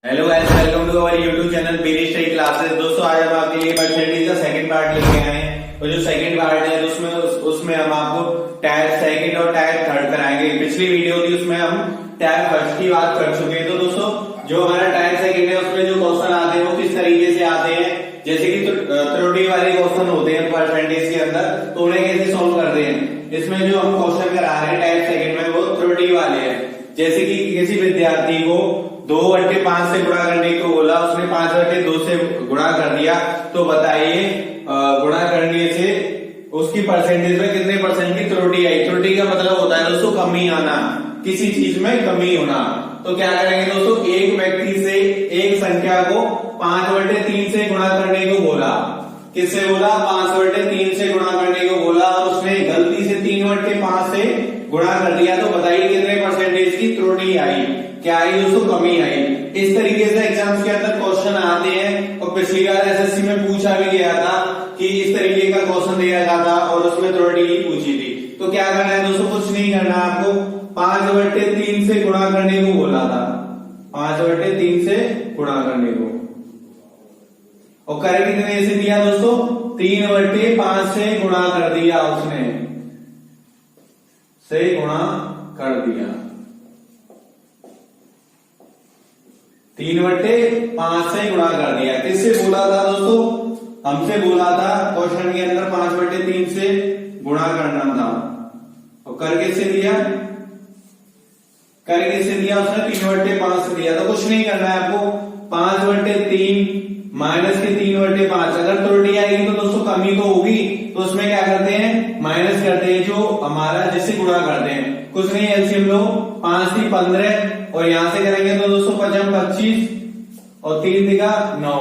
Hello guys, welcome to our YouTube channel Biri study classes. दोस्तों आज हम आपके लिए परसेंटेज का सेकंड पार्ट लेके आए हैं। और जो सेकंड पार्ट है उसमें हम आपको टाइप सेकंड और टाइप थर्ड कराएंगे। पिछली वीडियो थी उसमें हम टाइप फर्स्ट की बात कर चुके हैं। तो दोस्तों जो हमारा टाइप सेकंड है उसमें जो क्वेश्चन आते हैं वो किस तरीके से आते हैं, जैसे कि त्रुटि वाले क्वेश्चन होते हैं परसेंटेज के अंदर, तो उन्हें कैसे सोल्व करते हैं। इसमें जो हम क्वेश्चन करा रहे हैं टाइप सेकंड में वो त्रुटि वाले हैं। जैसे कि किसी विद्यार्थी को 2/5 से गुणा करने को बोला, उसने 5/2 से गुणा कर दिया, तो बताइए गुणा करने से उसकी परसेंटेज में कितने परसेंट की त्रुटि आई। त्रुटि का मतलब होता है दोस्तों कमी आना, किसी चीज में कमी होना। तो क्या करेंगे दोस्तों, एक व्यक्ति से एक संख्या को 5/3 से गुणा करने को बोला। किससे बोला? 5/3 से गुणा करने को बोला और उसने गलती से 3/5 से गुणा कर दिया, तो बताइए कितने परसेंटेज की त्रुटि आई। क्या आई दोस्तों? कमी आई। इस तरीके से एग्जाम्स के अंदर क्वेश्चन आते हैं और पिछली बार एसएससी में पूछा भी गया था कि इस तरीके का क्वेश्चन दिया गया था और उसमें त्रुटि ही पूछी थी। तो क्या करना है दोस्तों? कुछ नहीं करना है आपको, 5/3 से गुणा करने को बोला था, 5/3 से गुणा करने को, और कर कितने से दिया दोस्तों? 3/5 से गुणा कर दिया, उसने से गुणा कर दिया, 3/5 से गुणा कर दिया। किससे बोला था दोस्तों? हमसे बोला था क्वेश्चन के अंदर 5/3 से गुणा करना था। और कर किससे दिया? कर किससे दिया? उसने 3/5 से दिया। तो कुछ नहीं करना है आपको, 5/3 माइनस के 3/5। अगर त्रुटि आएगी तो दोस्तों कमी तो होगी, तो उसमें क्या करते हैं? माइनस करते हैं जो हमारा, जिससे गुणा करते हैं। कुछ नहीं, एलसीएम लो, 5 3 15 और यहां से करेंगे तो दोस्तों 5 25 और 3 दिखा 9।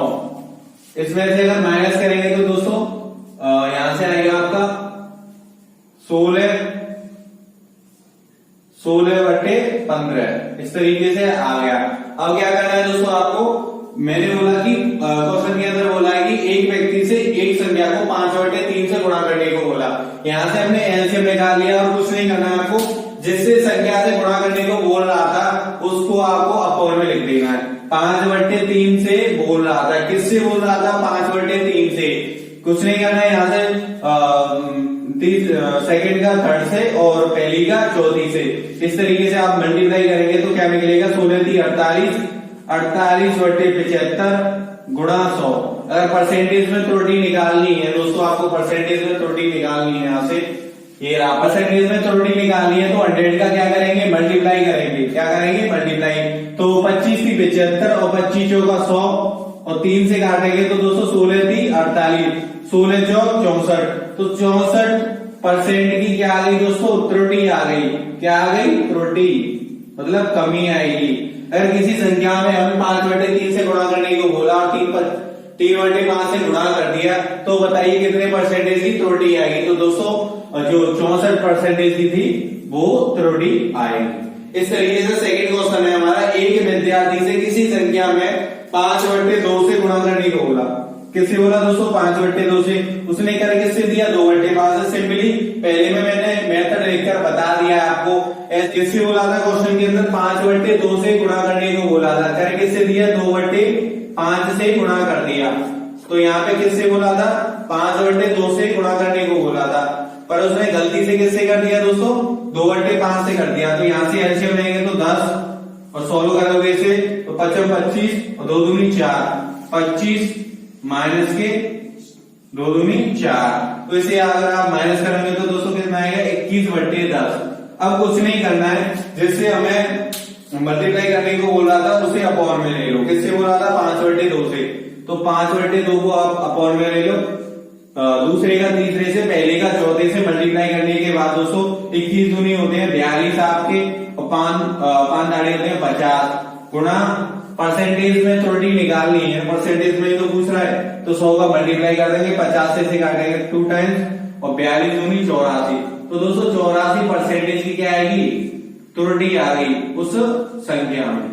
इसमें से अगर माइनस करेंगे तो दोस्तों यहां से आएगा आपका 16/15। इस तरीके से आ गया। अब क्या करना है दोस्तों आपको? मैंने बोला कि क्वेश्चन के अंदर बोला है कि एक व्यक्ति से एक संख्या को 5/3 से गुणा करने को बोला। यहां से हमने एलसीएम निकाल लिया और कुछ नहीं करना है आपको, जिससे संख्या से गुणा करने को बोल रहा था उसको आपको अपॉन में लिख देना है। 5/3 से बोल रहा था, किससे बोल रहा था? 5/3 से। कुछ नहीं करना है, यहां से सेकंड का थर्ड से और पहली का चौथी से। इस तरीके से आप मल्टीप्लाई करेंगे तो क्या निकलेगा? 16 3 48, 48/75 गुणा 100। अगर परसेंटेज में त्रुटि निकालनी है दोस्तों, आपको परसेंटेज में त्रुटि निकालनी है, यहां से ये रहा, परसेंटेज में त्रुटि निकालनी है तो 100 का क्या करेंगे? मल्टीप्लाई करेंगे। क्या करेंगे? मल्टीप्लाई। तो 25 3 75 और 25 चौका 100 और 3 से काटेंगे तो दोस्तों 16 3 48, 16 चौक 64। तो 64% की क्या आ गई दोस्तों? त्रुटि आ गई। क्या आ गई? त्रुटि, मतलब कमी आएगी। अगर किसी संख्या में हमें 5/3 से गुणा करने को बोला और 3/5 से गुणा कर दिया, तो बताइए कितने परसेंटेज की त्रुटि आएगी। तो दोस्तों जो 64% की थी वो त्रुटि आएगी। इस तरीके से सेकंड क्वेश्चन है हमारा, एक विद्यार्थी से किसी संख्या में 5/2 से गुणा करने को बोला। किससे बोला दोस्तों? 5/2 से। उसने कर किससे दिया? 2/5 से। सिंपली पहले में मैंने मेथड लिखकर बता दिया आपको। किससे बोला था क्वेश्चन के अंदर? 5/2 से गुणा करने को बोला था। कर किससे दिया? 2/5 से गुणा कर दिया। तो यहाँ पे किससे बोला था? 5/2 से गुणा करने को बोला था, पर उसने गलती से किससे कर दिया दोस्तों? 2/5 से कर दिया। तो यहां से एलसीएम लेंगे तो 10 और 16 करोगे इसे तो 25 25 और 2 दूनी 4, 25 माइनस के 2 दूनी 4। तो इसे अगर आप माइनस करेंगे तो दोस्तों कितना आएगा? 21/10। अब कुछ नहीं करना है, जिससे हमें मल्टीप्लाई करने को बोला था उसे अपॉन में ले लो। किससे बोला था? 5/2 से। तो 5/2 को आप अपॉन में ले लो, दूसरे का तीसरे से, पहले का चौथे से मल्टीप्लाई करने के बाद दोस्तों 21 दूनी होते हैं 42 आपके, और 5 दाड़े होते हैं 50 गुणा परसेंटेज में त्रुटि निकालनी है, परसेंटेज में तो पूछ रहा है, तो 100 का मल्टीप्लाई कर देंगे, 50 से काटेंगे 2 टाइम्स और 42 दूनी 84। तो दोस्तों 84% की क्या आएगी? त्रुटि आ गई उस संख्या में।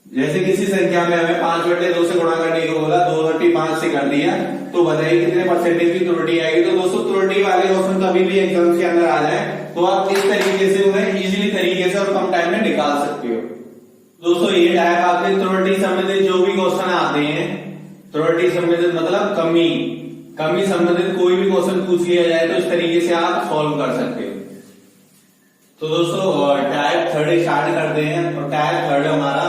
जैसे किसी संख्या में हमें 5/2 से गुणा करने को बोला, 2/5 से कर दिया, तो बताइए कितने परसेंटेज की त्रुटि आएगी। तो दोस्तों त्रुटि वाले क्वेश्चन कभी भी एग्जाम के अंदर आ जाए तो आप इस तरीके से उन्हें इजीली तरीके से और कम टाइम में निकाल सकते हो। दोस्तों ये टाइप आपके त्रुटि संबंधित जो भी क्वेश्चन आते हैं, त्रुटि संबंधित मतलब कमी संबंधित कोई भी क्वेश्चन पूछ लिया जाए तो इस तरीके से आप सॉल्व कर सकते हो। तो दोस्तों टाइप थर्ड स्टार्ट करते हैं। और टाइप थर्ड हमारा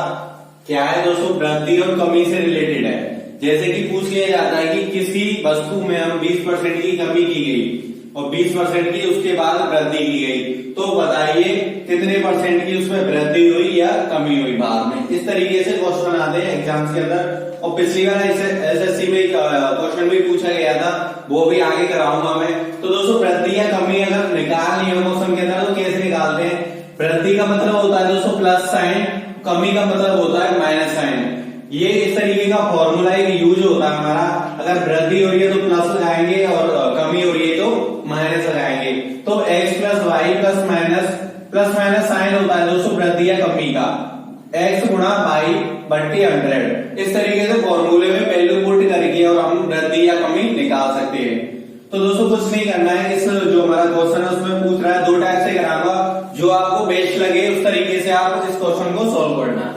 क्या है दोस्तों, वृद्धि और कमी से रिलेटेड है। जैसे कि पूछ लिया जाता है कि किसी वस्तु में हम 20% की कमी की गई और 20% की उसके बाद वृद्धि की गई, तो बताइए कितने परसेंट की उसमें वृद्धि हुई या कमी हुई बाद में। इस तरीके से क्वेश्चन आते हैं एग्जाम्स के अंदर। और पिछली बार एसएससी में क्वेश्चन भी पूछा गया था, वो भी आगे कराऊंगा मैं। तो दोस्तों वृद्धि या कमी अगर निकालनी हो क्वेश्चन के अंदर तो कैसे निकालते हैं। वृद्धि का मतलब होता है दोस्तों प्लस साइन, कमी का मतलब होता है माइनस साइन। ये इस तरीके का फॉर्मूला एक यूज होता है हमारा। अगर वृद्धि हो रही है तो प्लस लगाएंगे और कमी हो रही है तो माइनस लगाएंगे। तो x plus y plus minus sign होता है दोस्तों वृद्धि या कमी का, x गुणा वाई बट्टी 100। इस तरीके से फॉर्मूले में वैल्यू पुट करके और हम वृद्धि या कमी निकाल सकते हैं। तो दोस्तों कुछ नहीं करना है, इस जो हमारा क्वेश्चन है उसमें पूछ रहा है, दो टाइप से कराऊंगा, जो आपको बेस्ट लगे उस तरीके से आप इस क्वेश्चन को सॉल्व करना है।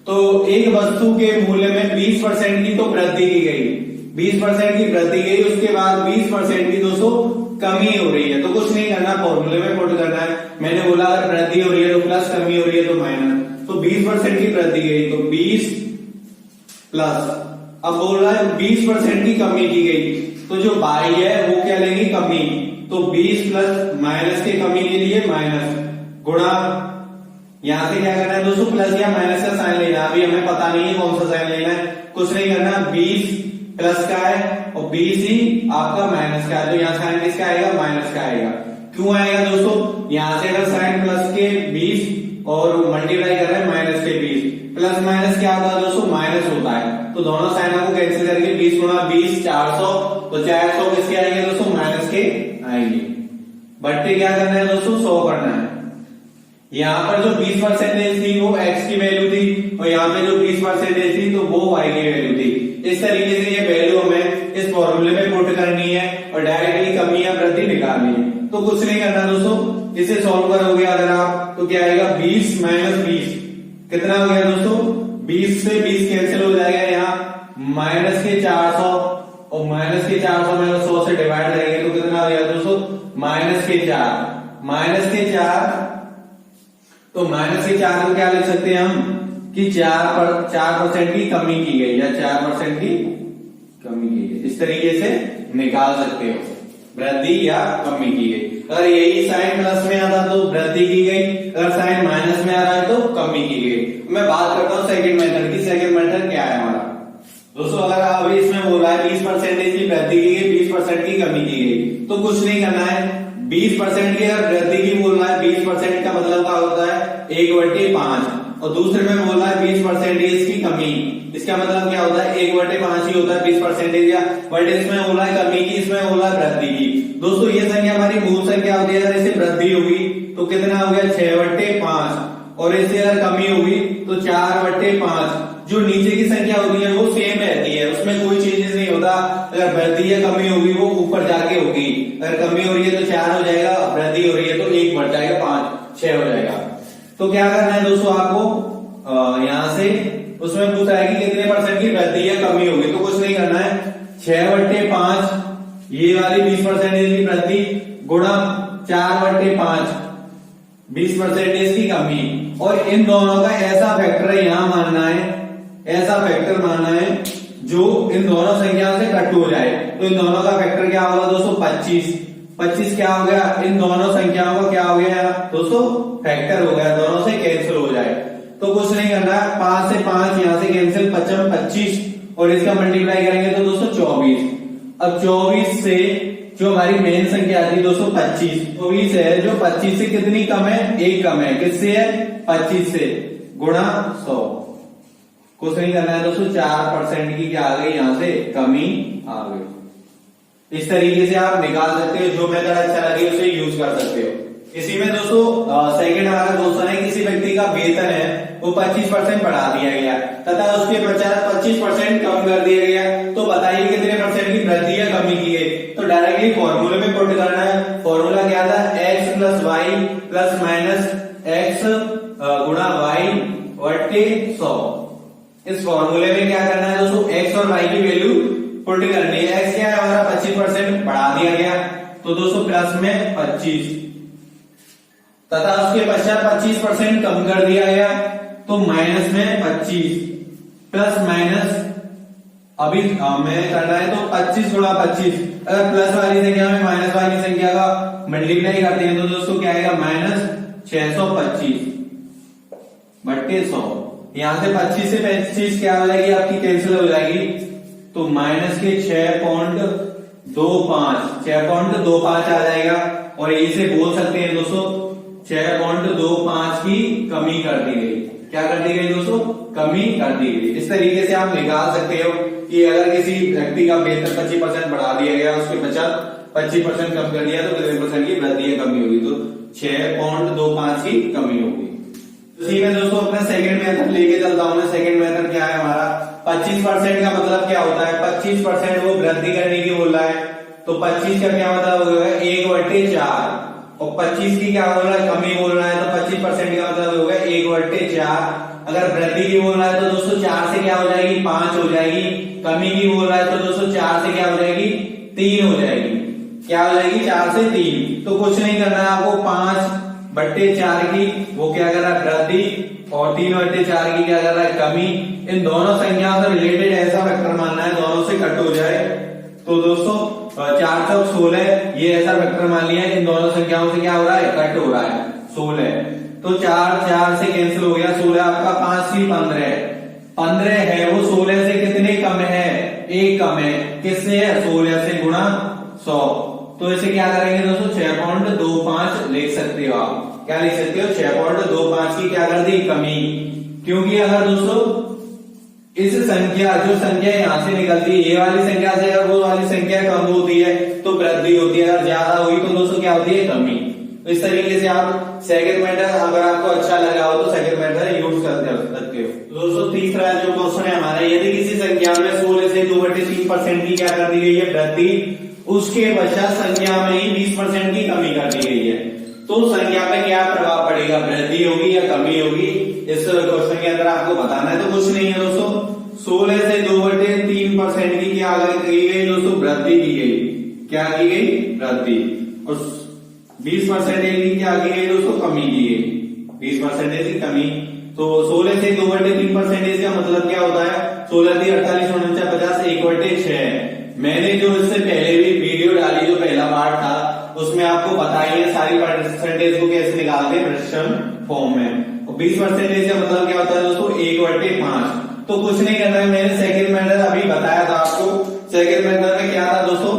तो एक वस्तु के मूल्य में 20% की तो वृद्धि की गई, 20% की वृद्धि गई, उसके बाद 20% की दोस्तों कमी हो रही है। तो कुछ नहीं करना, फॉर्मूले में पुट करना है। मैंने बोला अगर वृद्धि हो रही है तो प्लस, कमी हो रही है तो माइनस। तो 20% की वृद्धि गई तो 20 प्लस, अब बोल रहा है 20% की कमी की गई, तो जो बाई है वो क्या लेंगे, कमी। तो 20 प्लस माइनस के कमी के लिए माइनस गुणा, यहां से क्या करना है दोस्तों, प्लस या माइनस का साइन लेना। अभी हमें पता नहीं है कौन सा साइन लेना है, कुछ नहीं करना। 20 प्लस का है और 20 ही आपका माइनस का है, तो यहाँ साइन किसका आएगा, माइनस का आएगा। क्यों आएगा दोस्तों, यहां से अगर साइन प्लस के 20 और मल्टीप्लाई कर रहे हैं माइनस के 20, प्लस माइनस क्या होता है दोस्तों, माइनस होता है। तो दोनों साइनों को कैंसिल करके 20 गुणा 20 400, तो 400 किसके आएंगे दोस्तों, माइनस के आएंगे। बट्टे क्या करना है दोस्तों, 100 करना है। यहाँ पर जो 20% थी वो x की वैल्यू थी और यहाँ पे जो 20% थी तो वो y की वैल्यू थी। इस तरीके से ये वैल्यू हमें इस फॉर्मूले में पुट करनी है और डायरेक्टली कमी या वृद्धि निकालनी है। तो कुछ नहीं करना दोस्तों, इसे सॉल्व करोगे अगर आप तो क्या आएगा, 20 माइनस 20 कितना हो गया दोस्तों, 20 से 20 कैंसिल हो जाएगा, यहाँ माइनस के 400 और माइनस के 400 में 100 से डिवाइड करेंगे तो कितना हो गया दोस्तों, माइनस के 4। तो माइनस के 4 को क्या लिख सकते हैं हम कि 4% की कमी की गई या 4% की कमी की गई। इस तरीके से निकाल सकते हो वृद्धि या कमी की गई। अगर यही साइन प्लस में आता तो वृद्धि की गई, अगर साइन माइनस में आ रहा है तो कमी की गई। मैं बात करता हूँ सेकंड मेथड की। सेकंड मेथड क्या है हमारा दोस्तों, अगर अभी इसमें बोल रहा है 20% की वृद्धि की गई, 20% की कमी की गई, तो कुछ नहीं करना है। 20% की अगर वृद्धि की बोल रहा है, 20% का मतलब क्या होता है, 1/5, और दूसरे में बोल रहा है 20% की कमी, इसका मतलब क्या होता है, 1/5 ही होता है 20% या, बट इसमें बोला है कमी की, इसमें बोला है वृद्धि की। दोस्तों ये संख्या हमारी मूल संख्या होती है, अगर इसे वृद्धि होगी तो कितना हो गया, 6/5, और इससे अगर कमी होगी तो 4/5। जो नीचे की संख्या होती है वो सेम रहती है, उसमें कोई चेंजेस नहीं होता। अगर वृद्धि या कमी होगी वो ऊपर जाके होगी, अगर कमी हो रही है तो 4 हो जाएगा, वृद्धि हो रही है तो 1 बढ़ जाएगा, 5 6 हो जाएगा। तो क्या करना है दोस्तों आपको, यहां से उसमें पूछा है कि कितने परसेंट की वृद्धि या कमी होगी, तो कुछ नहीं करना है। 6/5 ये वाली 20% की वृद्धि गुणा 4/5 20% की कमी, और इन दोनों का ऐसा फैक्टर यहां मानना है, ऐसा फैक्टर मानना है जो इन दोनों संख्याओं से कट हो जाए। तो इन दोनों का फैक्टर क्या होगा दोस्तों, 25 क्या हो गया, इन दोनों संख्याओं का क्या हो गया दोस्तों, फैक्टर हो गया, दोनों से कैंसिल हो जाए। तो कुछ नहीं करना है, 5 से 5 यहां से कैंसिल, 25 और इसका मल्टीप्लाई करेंगे तो दोस्तों 24। अब 24 से जो हमारी मेन संख्या आती है दोस्तों 25 है, जो 25 से कितनी कम है, 1 कम है, किससे है, 25 से, गुणा 100। कुछ नहीं करना है दोस्तों, 4% की क्या आ गई, यहां से कमी आ गई। इस तरीके से आप निकाल सकते हो, जो मेथड अच्छा लगे उसे यूज कर सकते हो। इसी में दोस्तों सेकंड हमारा क्वेश्चन है, किसी व्यक्ति का वेतन है वो 25% बढ़ा दिया गया तथा उसके 25% कम कर दिया गया, तो बताइए कितने परसेंट की वृद्धि या कमी की गई। तो डायरेक्टली फॉर्मूले में पुट करना है। फॉर्मूला क्या था, x plus y plus minus x गुणा वाई बट्टे इस फॉर्मूले में क्या करना है दोस्तों, x और y की वैल्यू पुट करनी है। x क्या है हमारा 25% बढ़ा दिया गया, तो दोस्तों प्लस में 25, तथा उसके पश्चात 25% कम कर दिया गया तो माइनस में 25, प्लस माइनस अभी हमें करना है तो 25 गुणा 25, अगर प्लस वाली संख्या में माइनस वाली संख्या का मल्टीप्लाई करते हैं तो दोस्तों क्या आएगा, माइनस 625 बट्टे 100। यहां से 25 से 25 क्या हो जाएगी आपकी, कैंसिल हो जाएगी, तो माइनस के 6.25 आ जाएगा। और इसे बोल सकते हैं दोस्तों 6.25 की कमी कर दी गई। क्या कर दी गई दोस्तों, कमी कर दी गई। इस तरीके से आप निकाल सकते हो कि अगर किसी व्यक्ति का वेतन 25% बढ़ा दिया गया, उसके पश्चात 25% कम कर दिया तो कितने परसेंट की वृद्धि या कमी होगी, तो 6.25 की कमी होगी। इसी में दोस्तों अपना सेकंड मेथड लेके चलता हूं मैं। सेकंड मेथड क्या है हमारा, 25% का मतलब क्या होता है, 25% वो वृद्धि करने की बोल रहा है, तो 25 का क्या मतलब होगा 1/4, और 25 की क्या बोल रहा है, कमी बोल रहा है, तो 25% का मतलब होगा 1/4। अगर वृद्धि की बोल रहा है तो दोस्तों 4 से क्या हो जाएगी, 5 हो जाएगी। कमी की बोल रहा है तो दोस्तों 4 से क्या हो जाएगी, 3 हो जाएगी। क्या हो जाएगी, 4 से 3। तो कुछ नहीं करना है आपको, 5/4 की वो क्या कर रहा है, वृद्धि, और 3/4 की क्या कर रहा है, कमी। इन दोनों संख्याओं से रिलेटेड ऐसा वेक्टर मानना है दोनों से कट हो जाए। तो दोस्तों 4 चौक 16, ये ऐसा वेक्टर मान लिया है इन दोनों संख्याओं से क्या हो रहा है, कट हो रहा है 16। तो 4 से कैंसिल हो गया, 16 आपका, 5 से 15 है, वो 16 से कितने कम है, 1 कम है। किससे है, 16 से गुणा 100। तो इसे क्या करेंगे दोस्तों, 6.25 लिख सकते हो आप। क्या लिख सकते हो, 6.25 की क्या कर दी, कमी। क्योंकि अगर दोस्तों इस संख्या, जो संख्या यहां से निकलती है, ये वाली संख्या से अगर वो वाली संख्या कम होती है तो वृद्धि होती है, अगर ज्यादा हुई तो दोस्तों क्या होती है, कमी। तो इस तरीके से आप सेकंड मेथड, अगर आपको अच्छा लगा हो तो सेकंड मेथड यूज करते सकते हो। दोस्तों तीसरा जो क्वेश्चन है हमारा, यदि किसी संख्या में 16 से 2/3% की क्या कर दी गई है, वृद्धि, उसके पश्चात संख्या में ही 20% की कमी कर दी गई है, तो संख्या में क्या प्रभाव पड़ेगा, वृद्धि होगी या कमी होगी। इस क्वेश्चन के अंदर आपको बताना है। तो कुछ नहीं है दोस्तों, 16 से 2/3% की क्या की गई दोस्तों, वृद्धि की गई। क्या की गई, वृद्धि। और 20% की क्या की गई दोस्तों, कमी की गई। 20% की कमी। तो 16 से 2/3% का मतलब क्या होता है, 16 × 48 × 49 1/6। मैंने जो इससे पहले भी वीडियो डाली, जो पहला पार्ट था, उसमें आपको बताई है सारी परसेंटेज को कैसे निकालते हैं फ्रैक्शन फॉर्म में। 20% का मतलब क्या होता है दोस्तों, 1/5। तो कुछ नहीं करना है, मैंने सेकंड मेथड अभी बताया था आपको। सेकंड मेथड में क्या था दोस्तों,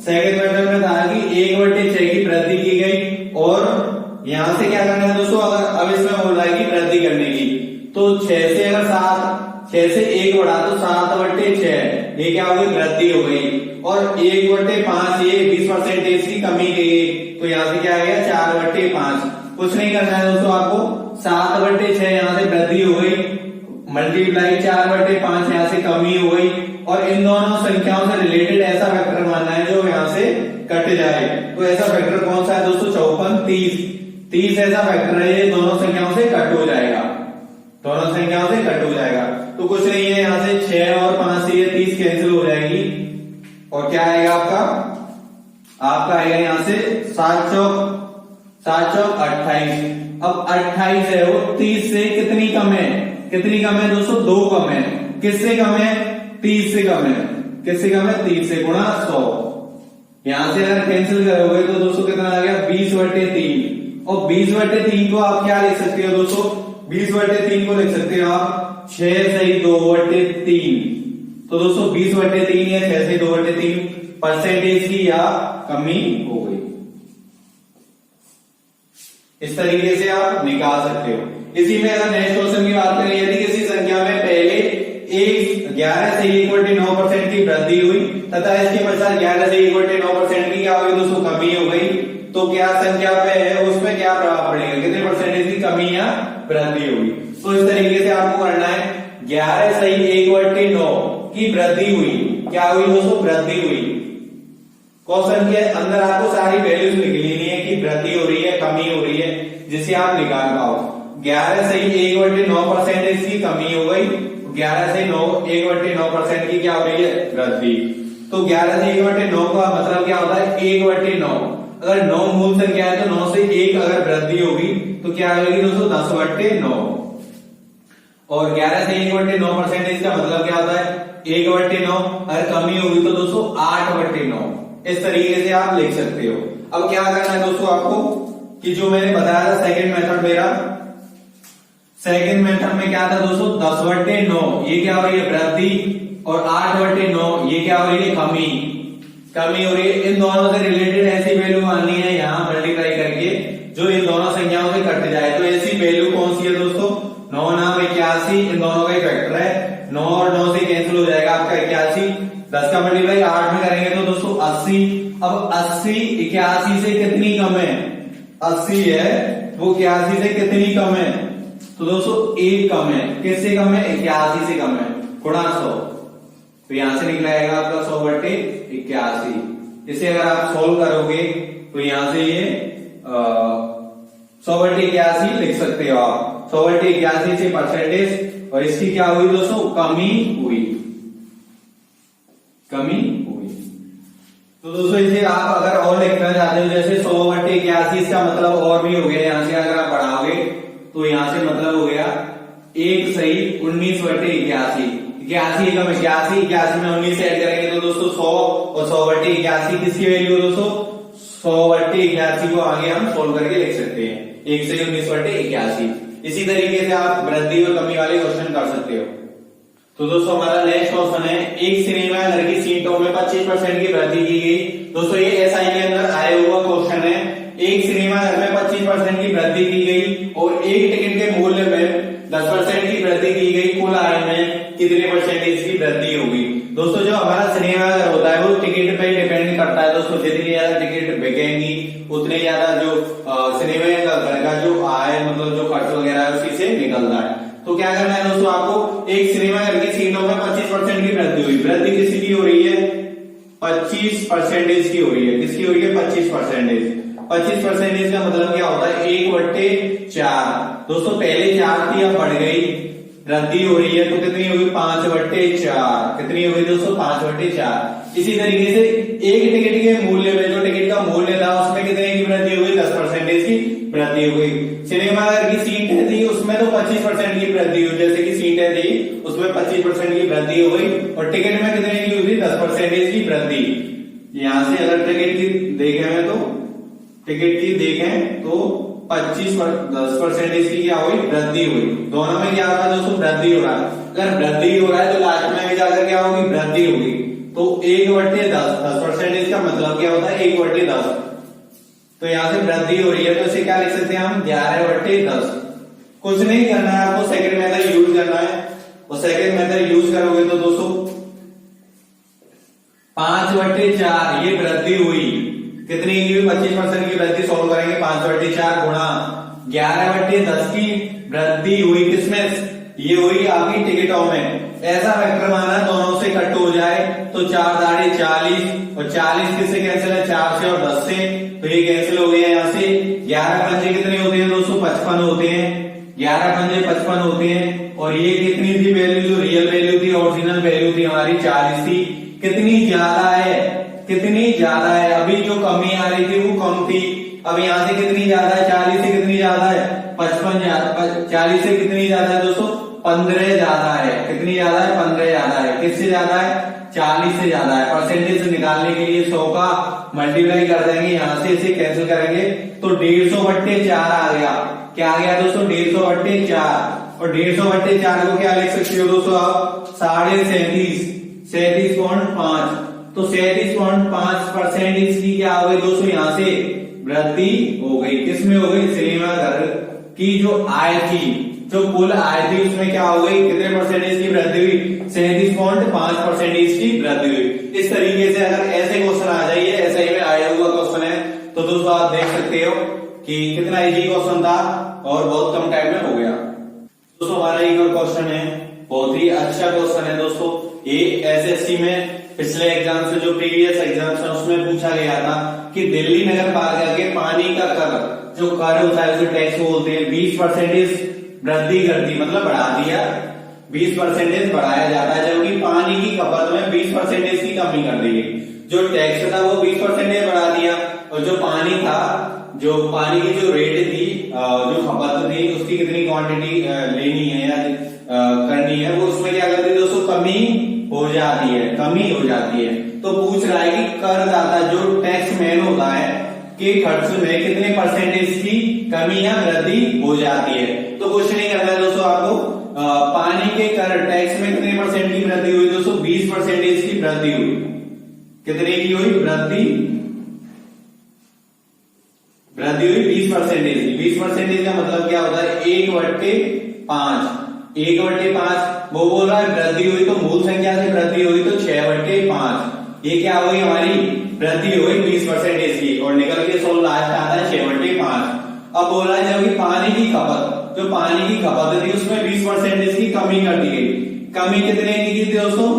सेकंड मेथड में था कि 1/6 की वृद्धि की गई, और यहां से क्या करना है दोस्तों, अगर अब इसमें बोल रहा है कि वृद्धि करने की, तो 6 से अगर 6 से 1 बढ़ा तो 7/6, ये क्या हो गई, वृद्धि हो गई। और 1/5 ये 20% की कमी की गई, तो यहां से क्या आ गया, 4/5। कुछ नहीं करना है दोस्तों आपको, 7/6 यहां से वृद्धि हो गई, मल्टीप्लाई 4/5 यहां से कमी हो गई। और इन दोनों संख्याओं से रिलेटेड ऐसा वेक्टर मानना है जो यहां से कट जाए। तो ऐसा वेक्टर कौन सा है दोस्तों, 54, 30 ऐसा वेक्टर है, ये दोनों संख्याओं से कट हो जाएगा, दोनों संख्याओं से कट हो जाएगा। तो कुछ नहीं है, यहां से 6 और 5 से ये 30 कैंसिल हो जाएगी, और क्या आएगा आपका आएगा यहां से 7 चौक 28। अब 28 है वो 30 से कितनी कम है, दोस्तों 2 कम है। किससे कम है, 30 से कम है। किससे कम है, 30 से गुणा 100। यहां से अगर कैंसिल करोगे तो दोस्तों कितना आ गया, 20/3। और 20/3 को आप क्या लिख सकते हो दोस्तों, 20/3 को लिख सकते हो आप 6 से 2/3। तो दोस्तों 20/3 या 6 से 2/3 परसेंटेज की या कमी हो गई। इस तरीके से आप निकाल सकते हो। इसी में अगर नेक्स्ट क्वेश्चन की बात करें, यदि किसी संख्या में पहले 11 से 1/9% की वृद्धि हुई तथा इसके पश्चात 11 से 1/9% की क्या हुई दोस्तों, कमी हो गई, तो क्या संख्या पे है उस पर क्या प्रभाव पड़ेगा, कितने परसेंटेज की कमी या वृद्धि होगी। तो इस तरीके से आपको करना है, 11 से 1/9 की वृद्धि हुई, क्या हुई दोस्तों, वृद्धि हुई। क्वेश्चन के अंदर आपको सारी वैल्यूज लिख लेनी है कि वृद्धि हो रही है, कमी हो रही है, जिसे आप निकाल पाओ। 11 से 1/9% की कमी हो गई, 11 से 9 1/9% की क्या हो रही है वृद्धि। तो 11 से 1/9 का मतलब क्या होता है 1/9। अगर 9 मूल संख्या है तो 9 से 1 अगर वृद्धि होगी तो क्या होगी दोस्तों 10/9। और 11 से 1/9% का मतलब क्या होता है 1/9। अगर कमी होगी तो दोस्तों 8/9। इस तरीके से आप लिख सकते हो। अब क्या करना है दोस्तों आपको कि जो मैंने बताया था सेकंड मेथड मेरा, सेकंड मेथड में क्या था दोस्तों 10/9 ये क्या हो रही है वृद्धि और 8/9 ये क्या हो रही है कमी हो रही है। इन दोनों से रिलेटेड ऐसी वैल्यू आनी है यहाँ मल्टीप्लाई करके जो इन दोनों संख्याओं से कट जाए। तो ऐसी वैल्यू कौन सी है दोस्तों 9 9 81 इन दोनों का ही फैक्टर है। 9 और 9 से कैंसिल हो जाएगा आपका 81। 10 का मल्टीप्लाई 8 में करेंगे तो दोस्तों 80। अब 80 81 से कितनी कम है 80 है वो 81 से कितनी कम है तो दोस्तों 1 कम है। किससे कम है 81 से कम है गुणा 100। तो यहां से निकलेगा आपका 100/81। इसे अगर आप सोल्व करोगे तो यहां से ये 100/81 लिख सकते हो आप। 100/81 से परसेंटेज और इसकी क्या हुई दोस्तों कमी हुई। तो दोस्तों इसे आप अगर और लिखना चाहते हो जैसे 100/81 इसका मतलब और भी हो गया। यहां से अगर आप बढ़ाओगे तो यहां से मतलब हो गया 1 सही 19/81। 81 कम 81 में 19 ऐड करेंगे तो दोस्तों 100 और 100/81 किसकी वैल्यू दोस्तों 100/81 को आगे हम सोल्व करके लिख सकते हैं 1 से 19/81। इसी तरीके से आप वृद्धि और कमी वाले क्वेश्चन कर सकते हो। तो दोस्तों हमारा नेक्स्ट क्वेश्चन है एक सिनेमा घर की सीटों में 25% की वृद्धि की गई। दोस्तों ये एसआई के अंदर आया हुआ क्वेश्चन है। एक सिनेमा घर में 25% की वृद्धि की गई और एक टिकट के मूल्य में 10% की वृद्धि की गई। कुल आय में कितने परसेंटेज की वृद्धि होगी। दोस्तों जो हमारा सिनेमा घर होता है वो टिकट पे डिपेंड करता है दोस्तों। जितनी ज्यादा टिकट बिकेंगी उतने ज्यादा जो सिनेमा घर का जो आय मतलब जो खर्च वगैरह है उसी से निकलता है। तो क्या करना है दोस्तों आपको एक सिनेमा घर की सीटों में 25% की वृद्धि हुई। वृद्धि किसकी हो रही है 25% की हो रही है। किसकी हो रही है 25%। 25% का मतलब क्या होता है 1/4। दोस्तों पहले 4 थी अब बढ़ गई वृद्धि हो रही है तो कितनी होगी 5/4। कितनी होगी दोस्तों 5/4। इसी तरीके से एक टिकट के मूल्य में जो टिकट का मूल्य था उसमें कितने की वृद्धि हुई 10% की वृद्धि हुई। सिनेमा घर की सीटें थी उसमें तो 25% की वृद्धि हुई। जैसे कि सीटें थी उसमें 25% की वृद्धि हो गई और टिकट में कितने की हुई 10% की वृद्धि। यहां से अगर टिकट की देखें तो टिकट की देखें तो 10% की क्या हुई वृद्धि हुई। दोनों में क्या होगा दोस्तों वृद्धि हो रहा है। अगर वृद्धि हो रहा है तो लास्ट में भी जाकर क्या होगी वृद्धि होगी। तो 1/10 10% का मतलब क्या होता है 1/10। तो यहां से वृद्धि हो रही है तो इसे क्या लिख सकते हैं हम 11/10। कुछ नहीं करना है आपको सेकंड मेथड यूज करना है और सेकंड मेथड यूज करोगे तो दोस्तों 5/4 ये वृद्धि हुई। कितनी की 25% की वृद्धि सोल्व करेंगे 5/4 गुणा 11/10 की वृद्धि हुई। किसमें ये हुई आपकी टिकटों में। ऐसा वेक्टर माना दोनों से कट हो जाए तो 4 दाढ़े 40 और 40 किससे कैंसिल है 4 से और 10 से तो ये कैंसिल हो गया। यहाँ से 11 पंजे कितने होते हैं दोस्तों 55 होते हैं। 11 पंजे 55 होते हैं और ये कितनी थी वैल्यू जो रियल वैल्यू थी ओरिजिनल वैल्यू थी हमारी 40 थी। कितनी ज्यादा है अभी जो कमी आ रही थी वो कम थी। अब यहाँ से कितनी ज्यादा है 40 से कितनी ज्यादा है 55 40 से कितनी ज्यादा है दोस्तों 15 ज्यादा है। कितनी ज्यादा है 15 ज्यादा है। किससे ज्यादा है 40 से ज्यादा है। परसेंटेज से निकालने के लिए 100 का मल्टीप्लाई कर देंगे यहां से इसे कैंसिल करेंगे तो 150/4 आ गया। क्या आ गया दोस्तों 150/4 और 150/4 को क्या लिख सकते हो दोस्तों आप 37.5। तो 37.5% इसकी क्या हो गई दोस्तों यहां से वृद्धि हो गई। किसमें हो गई सिनेमा घर की जो आय थी जो कुल आय थी उसमें क्या हो गई कितने परसेंटेज की वृद्धि हुई 37.5% की वृद्धि हुई। इस तरीके से अगर ऐसे क्वेश्चन आ जाइए ऐसा ही में आया हुआ क्वेश्चन है तो दोस्तों आप देख सकते हो कि कितना इजी क्वेश्चन था और बहुत कम टाइम में हो गया। दोस्तों हमारा एक और क्वेश्चन है बहुत ही अच्छा क्वेश्चन है दोस्तों। ये एसएससी में पिछले एग्जाम से जो प्रीवियस एग्जाम है उसमें पूछा गया था कि दिल्ली नगर पालिका के पानी का कर जो कर होता है उसे टैक्स बोलते हैं 20% वृद्धि कर दी मतलब बढ़ा दिया 20% बढ़ाया जाता है, जबकि पानी की खपत में 20% की कमी कर दी गई। जो टैक्स था वो 20% बढ़ा दिया, और जो पानी था, जो पानी की जो रेट थी, जो खपत थी, उसकी कितनी क्वांटिटी लेनी है या करनी है, वो उसमें क्या करती है दोस्तों, कमी हो जाती है, कमी हो जाती है। तो पूछ रहा है कि करदाता जो टैक्स मैन होता है के खर्च में कितने परसेंटेज की कमी या वृद्धि हो जाती है। तो कुछ नहीं करना है दोस्तों आपको, पानी के कर टैक्स में कितने परसेंट की वृद्धि हुई दोस्तों, 20% की वृद्धि हुई। कितने की हुई वृद्धि हुई 20% की। 20% का मतलब क्या होता है, 1/5। 1/5 वो बोल रहा है वृद्धि हुई, तो मूल संख्या से वृद्धि हुई तो 6/5। ये क्या हुई हमारी वृद्धि हुई 20% की, और निकल के 16 लास्ट आता है 6/5। अब बोल रहा है जब पानी की खपत, जो पानी की खपत थी उसमें 20% की कमी कर दी गई। कमी कितने की थी दोस्तों,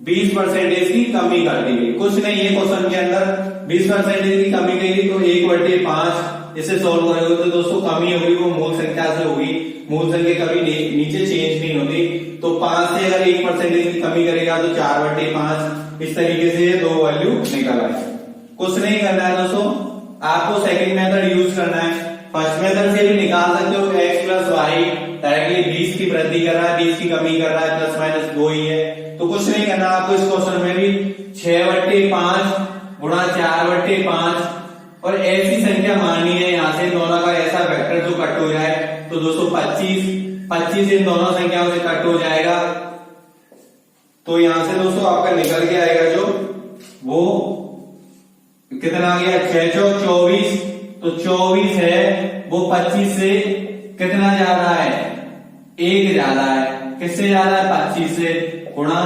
20% की कमी कर दी गई। कुछ नहीं है क्वेश्चन के अंदर, 20% की कमी गई तो 1/5 इसे सोल्व करोगे तो दोस्तों कमी होगी वो मूल संख्या से होगी। मूल संख्या कभी नीचे चेंज नहीं होती, तो 5 से अगर 1% की कमी करेगा तो 4/5। इस तरीके से ये दो वैल्यू निकल आए। कुछ नहीं करना है दोस्तों, आपको सेकंड मेथड यूज करना है। फर्स्ट मेथड से भी निकाल सकते हो, x प्लस वाई डायरेक्टली 20 की वृद्धि कर रहा है, 20 की कमी कर रहा है, प्लस माइनस 2 ही है। तो कुछ नहीं करना आपको इस क्वेश्चन में भी 6/5 गुणा 4/5, और ऐसी संख्या माननी है यहाँ से दोनों का ऐसा वेक्टर जो कट हो जाए। तो दोस्तों 25 इन दोनों संख्याओं से कट हो जाएगा, तो यहां से दोस्तों आपका निकल के आएगा जो वो कितना आ गया, 6 चौक 24। तो 24 है वो 25 से कितना ज्यादा है, 1 ज्यादा है। किससे ज्यादा है, 25 से। गुणा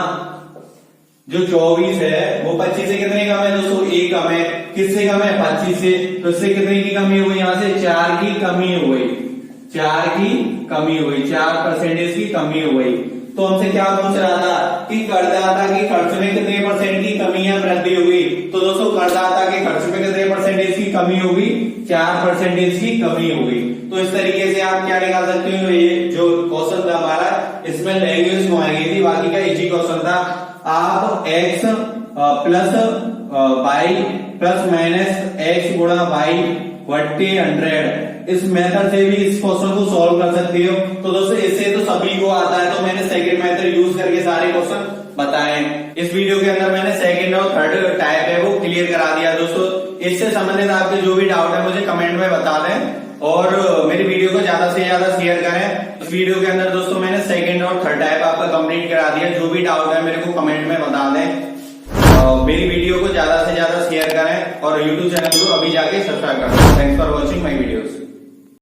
जो 24 है वो 25 से कितने कम है दोस्तों, 1 कम है। किससे कम है, 25 से। तो इससे कितने की कमी हुई, यहां से 4 की कमी हो गई, 4 की कमी हुई, 4% की कमी हो गई। तो हमसे क्या पूछ रहा था कि करदाता के खर्च में कितने परसेंट की कमी या वृद्धि होगी। तो दोस्तों करदाता के खर्च में कितने परसेंटेज की कमी होगी, 4% की कमी होगी। तो इस तरीके से आप क्या निकाल सकते हो, ये जो क्वेश्चन था हमारा इसमें लैंग्वेज घुमाई गई थी, बाकी का इजी क्वेश्चन था। आप x plus y plus minus x गुणा वाई बट्टे 100 इस मेथड से भी इस क्वेश्चन को सॉल्व कर सकते हो। तो दोस्तों इससे तो सभी को आता है, तो मैंने सेकंड मेथड यूज करके सारे क्वेश्चन बताए। इस वीडियो के अंदर मैंने सेकंड और थर्ड टाइप है वो क्लियर करा दिया। दोस्तों इससे संबंधित आपके जो भी डाउट है मुझे कमेंट में बता दें, और मेरी वीडियो को ज्यादा से ज्यादा शेयर करें। इस वीडियो के अंदर दोस्तों मैंने सेकंड और थर्ड टाइप आपका कंप्लीट करा दिया। जो भी डाउट है मेरे को कमेंट में बता दें। मेरी वीडियो को ज्यादा से ज्यादा शेयर करें, और यूट्यूब चैनल को अभी जाके सब्सक्राइब करें। Thanks for watching my videos.